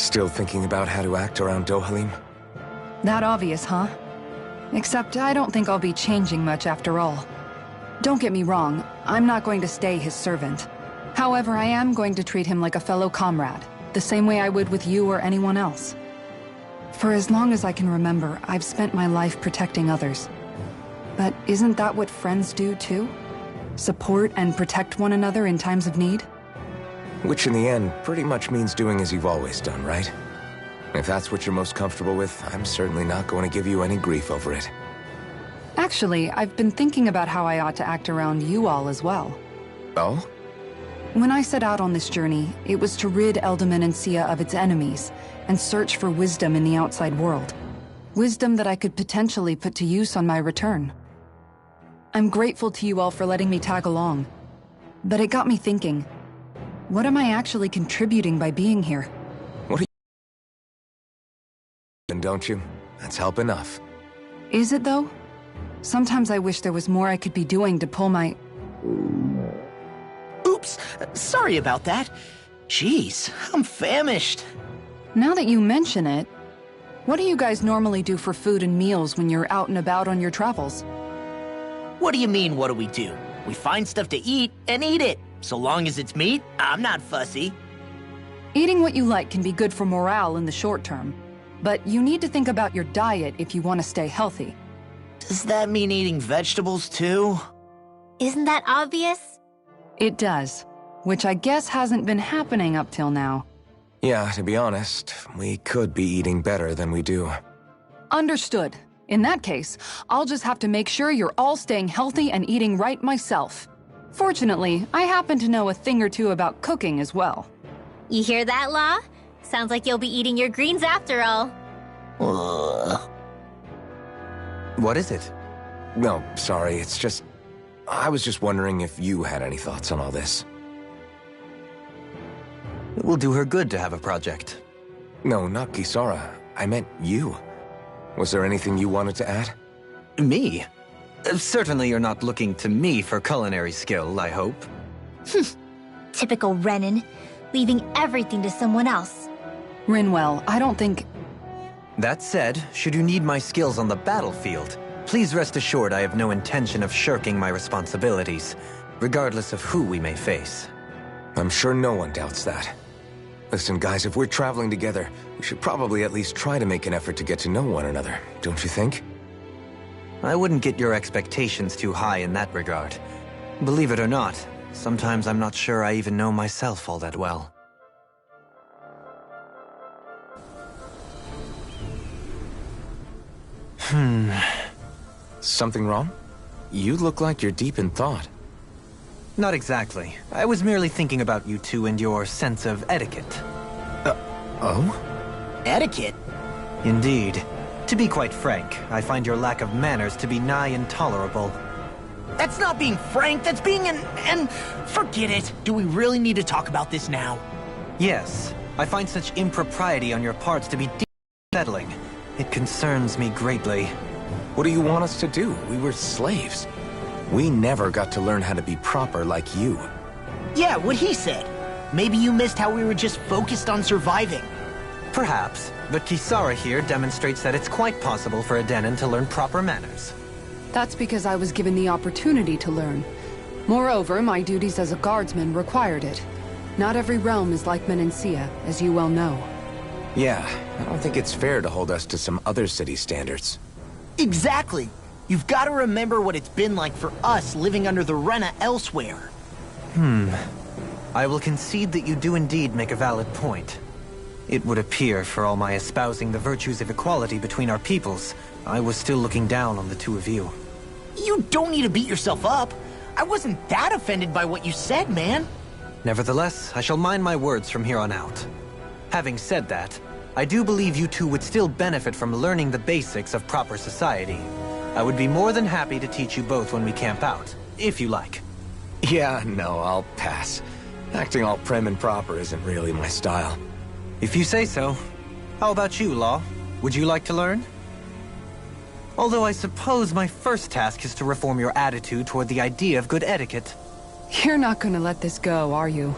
Still thinking about how to act around Dohalim? That obvious, huh? Except I don't think I'll be changing much after all. Don't get me wrong, I'm not going to stay his servant. However, I am going to treat him like a fellow comrade, the same way I would with you or anyone else. For as long as I can remember, I've spent my life protecting others. But isn't that what friends do too? Support and protect one another in times of need? Which in the end pretty much means doing as you've always done, right? If that's what you're most comfortable with, I'm certainly not going to give you any grief over it. Actually, I've been thinking about how I ought to act around you all as well. Oh? When I set out on this journey, it was to rid Elde Menancia of its enemies and search for wisdom in the outside world. Wisdom that I could potentially put to use on my return. I'm grateful to you all for letting me tag along. But it got me thinking, what am I actually contributing by being here? What are you... don't you? That's help enough. Is it though? Sometimes I wish there was more I could be doing to pull my... Oops, sorry about that. Jeez, I'm famished. Now that you mention it, what do you guys normally do for food and meals when you're out and about on your travels? What do you mean, what do we do? We find stuff to eat and eat it. So long as it's meat, I'm not fussy. Eating what you like can be good for morale in the short term, but you need to think about your diet if you want to stay healthy. Does that mean eating vegetables too? Isn't that obvious? It does, which I guess hasn't been happening up till now. Yeah, to be honest, we could be eating better than we do. Understood. In that case, I'll just have to make sure you're all staying healthy and eating right myself. Fortunately, I happen to know a thing or two about cooking as well. You hear that, Law? Sounds like you'll be eating your greens after all. Ugh. What is it? No, sorry, it's just... I was just wondering if you had any thoughts on all this. It will do her good to have a project. No, not Kisara. I meant you. Was there anything you wanted to add? Me? Certainly you're not looking to me for culinary skill, I hope. Typical Renan, leaving everything to someone else. Rinwell, I don't think... That said, should you need my skills on the battlefield, please rest assured I have no intention of shirking my responsibilities, regardless of who we may face. I'm sure no one doubts that. Listen, guys, if we're traveling together, we should probably at least try to make an effort to get to know one another, don't you think? I wouldn't get your expectations too high in that regard. Believe it or not, sometimes I'm not sure I even know myself all that well. Something wrong? You look like you're deep in thought. Not exactly. I was merely thinking about you two and your sense of etiquette. Oh? Etiquette? Indeed. To be quite frank, I find your lack of manners to be nigh intolerable. That's not being frank, that's being forget it. Do we really need to talk about this now? Yes. I find such impropriety on your parts to be deeply unsettling. It concerns me greatly. What do you want us to do? We were slaves. We never got to learn how to be proper like you. Yeah, what he said. Maybe you missed how we were just focused on surviving. Perhaps, but Kisara here demonstrates that it's quite possible for a Denon to learn proper manners. That's because I was given the opportunity to learn. Moreover, my duties as a guardsman required it. Not every realm is like Menancia, as you well know. Yeah, I don't think it's fair to hold us to some other city standards. Exactly. You've got to remember what it's been like for us living under the Rena elsewhere. I will concede that you do indeed make a valid point. It would appear, for all my espousing the virtues of equality between our peoples, I was still looking down on the two of you. You don't need to beat yourself up. I wasn't that offended by what you said, man. Nevertheless, I shall mind my words from here on out. Having said that, I do believe you two would still benefit from learning the basics of proper society. I would be more than happy to teach you both when we camp out, if you like. Yeah, no, I'll pass. Acting all prim and proper isn't really my style. If you say so. How about you, Law? Would you like to learn? Although I suppose my first task is to reform your attitude toward the idea of good etiquette. You're not gonna let this go, are you?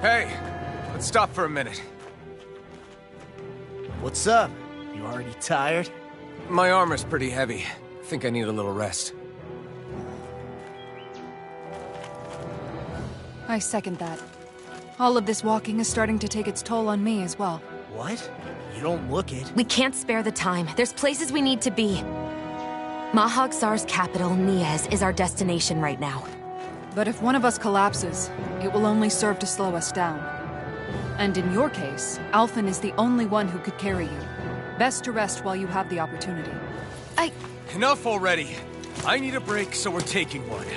Hey, let's stop for a minute. What's up? You already tired? My armor's pretty heavy. Think I need a little rest. I second that. All of this walking is starting to take its toll on me as well. What? You don't look it. We can't spare the time. There's places we need to be. Mahag Saar's capital, Niez, is our destination right now. But if one of us collapses, it will only serve to slow us down. And in your case, Alphen is the only one who could carry you. Best to rest while you have the opportunity. Enough already! I need a break, so we're taking one.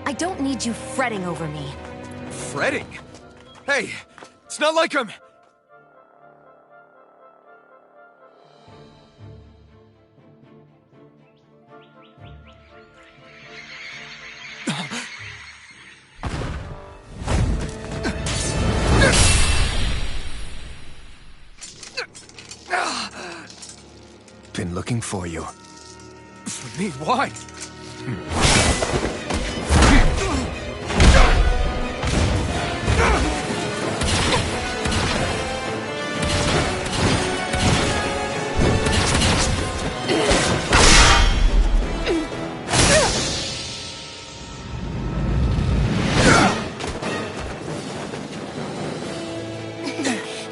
I don't need you fretting over me. Fretting? Hey, it's not like I'm... Been looking for you. For me? Why?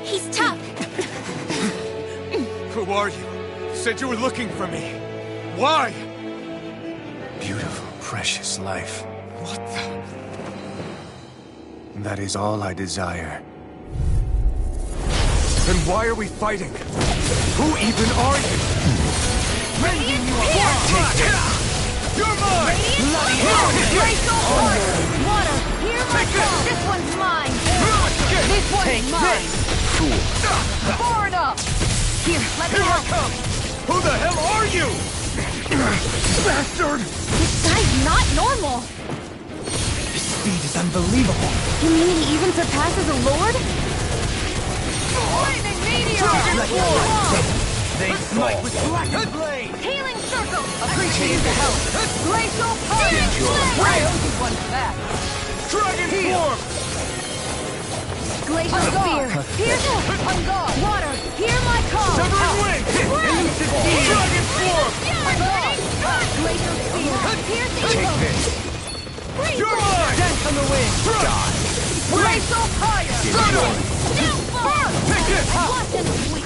He's tough. Who are you? Said you were looking for me. Why? Beautiful, precious life. What the... That is all I desire. Then why are we fighting? Who even are you? Radiant's here! You're mine! Bloody hell! Water, hear my call! This one's mine! This one's mine! Forward up! Here, let me help! Come! Who the hell are you? Bastard! This guy's not normal! His speed is unbelievable. You mean he even surpasses a lord? Lightning meteor! Dragon form! They smite with blackened blade. Healing circle! Appreciate the help. Glacial fire! I owe you one for that. Dragon form! Glacial spear! Pierce! On guard! Water! Hear my call! Severing wing! Elusive spear! Dragon form! On guard! Glacial spear! Pierce! Take this. You're mine! Dent on the wind. Die! Glacial fire! Take this! Watch and sweep!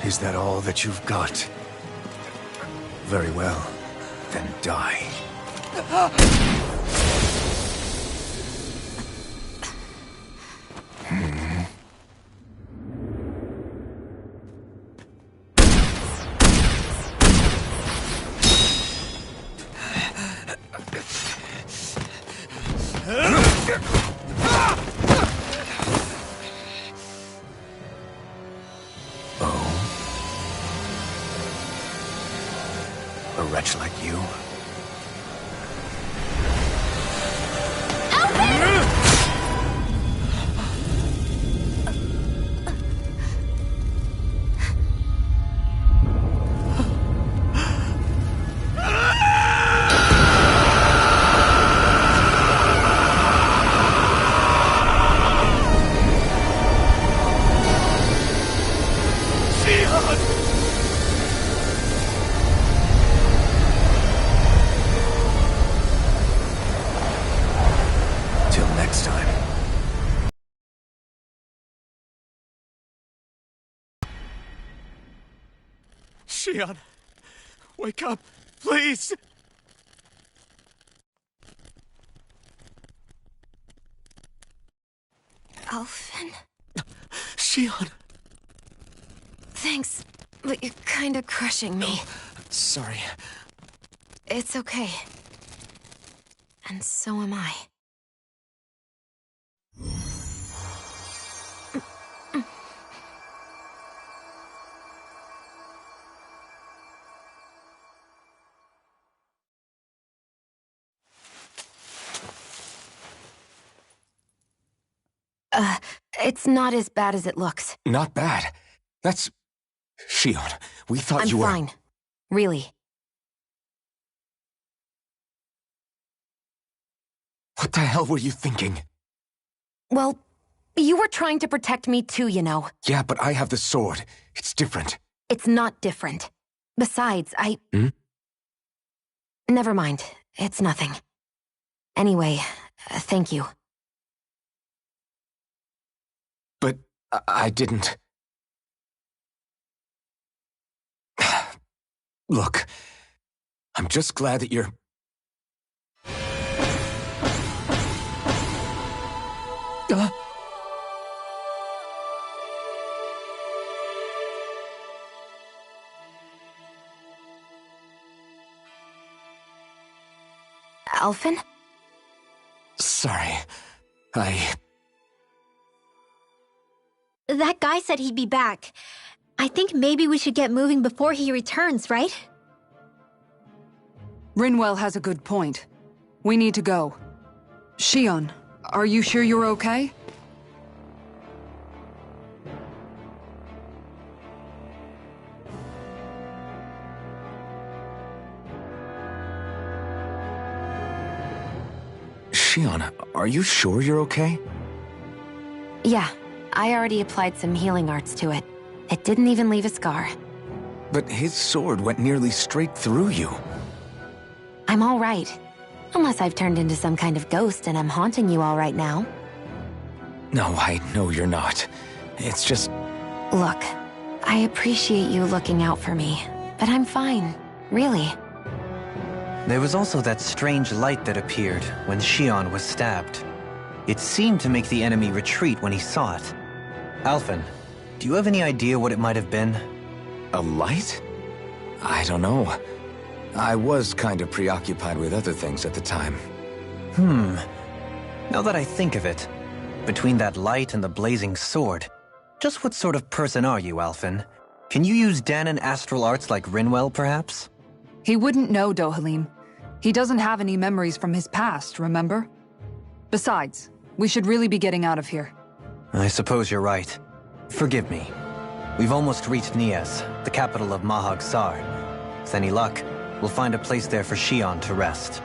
Is that all that you've got? Very well. Then die. A wretch like you? Shion! Wake up, please! Alphen? Shion! Thanks, but you're kinda crushing me. Sorry. It's okay. And so am I. It's not as bad as it looks. Not bad. That's... Shion, we thought I'm you were... fine. Really. What the hell were you thinking? Well, you were trying to protect me too, you know. Yeah, but I have the sword. It's different. It's not different. Besides, Hmm? Never mind. It's nothing. Anyway, thank you. But I didn't... Look, I'm just glad that you're... Alphen? Sorry. That guy said he'd be back. I think maybe we should get moving before he returns, right? Rinwell has a good point. We need to go. Shion, are you sure you're okay? Shion, are you sure you're okay? Yeah, I already applied some healing arts to it. It didn't even leave a scar. But his sword went nearly straight through you. I'm all right. Unless I've turned into some kind of ghost and I'm haunting you all right now. No, I know you're not. It's just... Look, I appreciate you looking out for me, but I'm fine, really. There was also that strange light that appeared when Shion was stabbed. It seemed to make the enemy retreat when he saw it. Alphen, do you have any idea what it might have been? A light? I don't know. I was kind of preoccupied with other things at the time. Now that I think of it, between that light and the blazing sword, just what sort of person are you, Alphen? Can you use Dahnan astral arts like Rinwell, perhaps? He wouldn't know, Dohalim. He doesn't have any memories from his past, remember? Besides, we should really be getting out of here. I suppose you're right. Forgive me. We've almost reached Nias, the capital of Mahag Saar. With any luck, we'll find a place there for Shion to rest.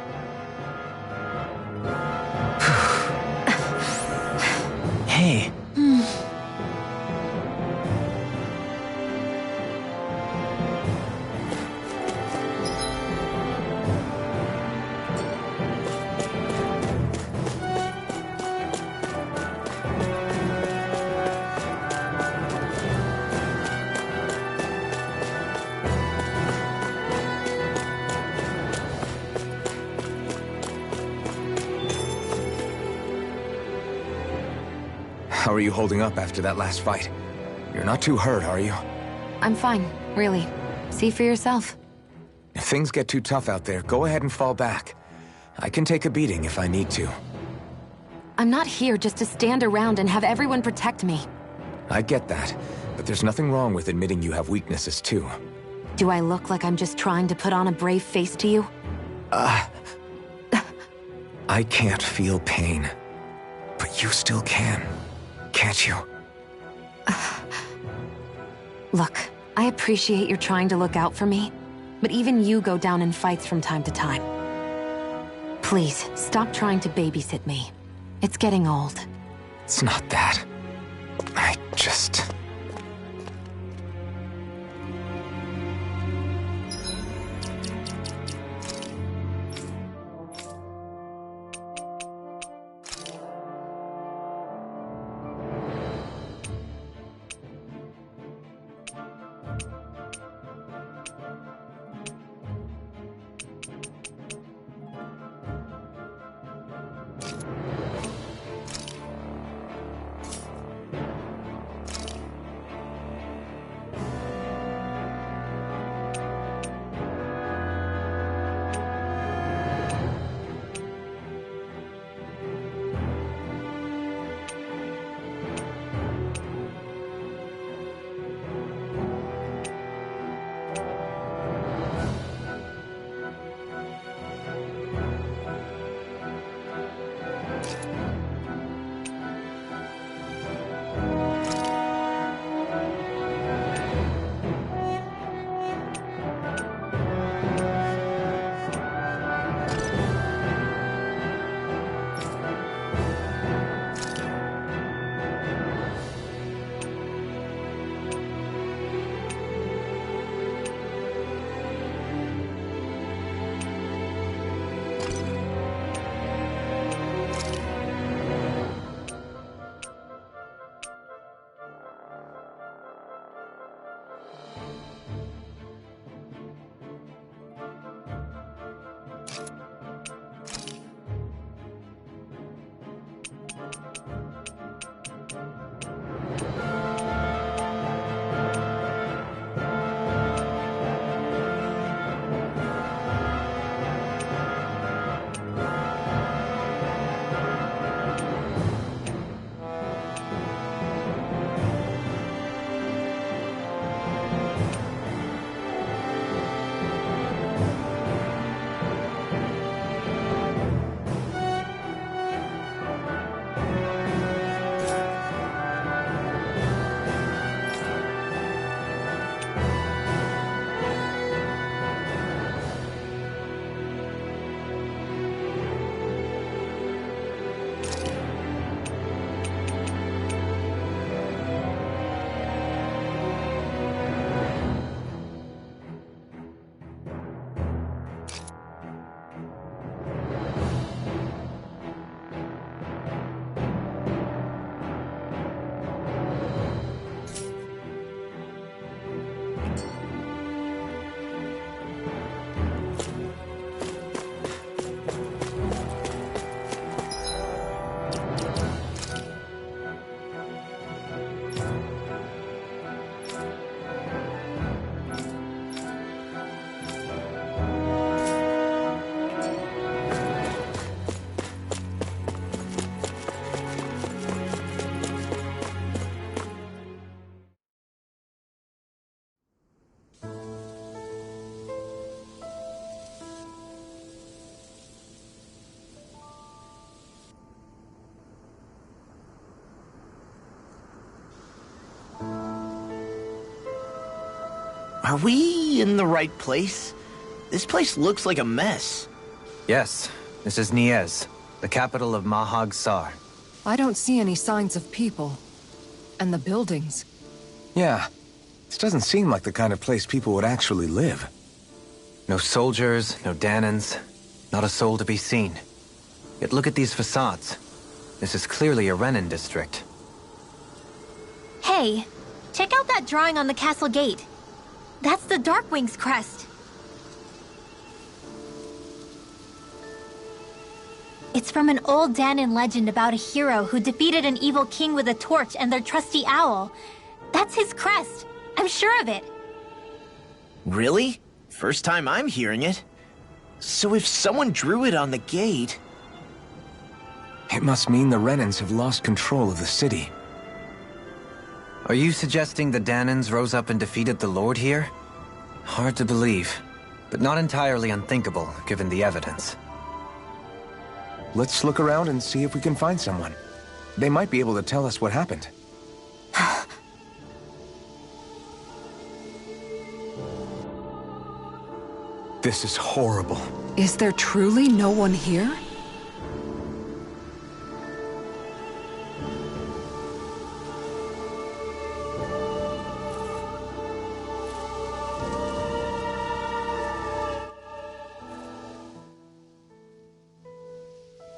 Hey. How are you holding up after that last fight? You're not too hurt, are you? I'm fine, really. See for yourself. If things get too tough out there, go ahead and fall back. I can take a beating if I need to. I'm not here just to stand around and have everyone protect me. I get that, but there's nothing wrong with admitting you have weaknesses too. Do I look like I'm just trying to put on a brave face to you? I can't feel pain. But you still can, can't you? Look, I appreciate you're trying to look out for me, but even you go down in fights from time to time. Please, stop trying to babysit me. It's getting old. It's not that. I just... Are we in the right place? This place looks like a mess. Yes, this is Niez, the capital of Mahag Sar. I don't see any signs of people. And the buildings. Yeah, this doesn't seem like the kind of place people would actually live. No soldiers, no Danans, not a soul to be seen. Yet look at these facades. This is clearly a Renan district. Hey, check out that drawing on the castle gate. That's the Darkwing's crest. It's from an old Danan legend about a hero who defeated an evil king with a torch and their trusty owl. That's his crest. I'm sure of it. Really? First time I'm hearing it. So if someone drew it on the gate... It must mean the Renans have lost control of the city. Are you suggesting the Danans rose up and defeated the Lord here? Hard to believe, but not entirely unthinkable, given the evidence. Let's look around and see if we can find someone. They might be able to tell us what happened. This is horrible. Is there truly no one here?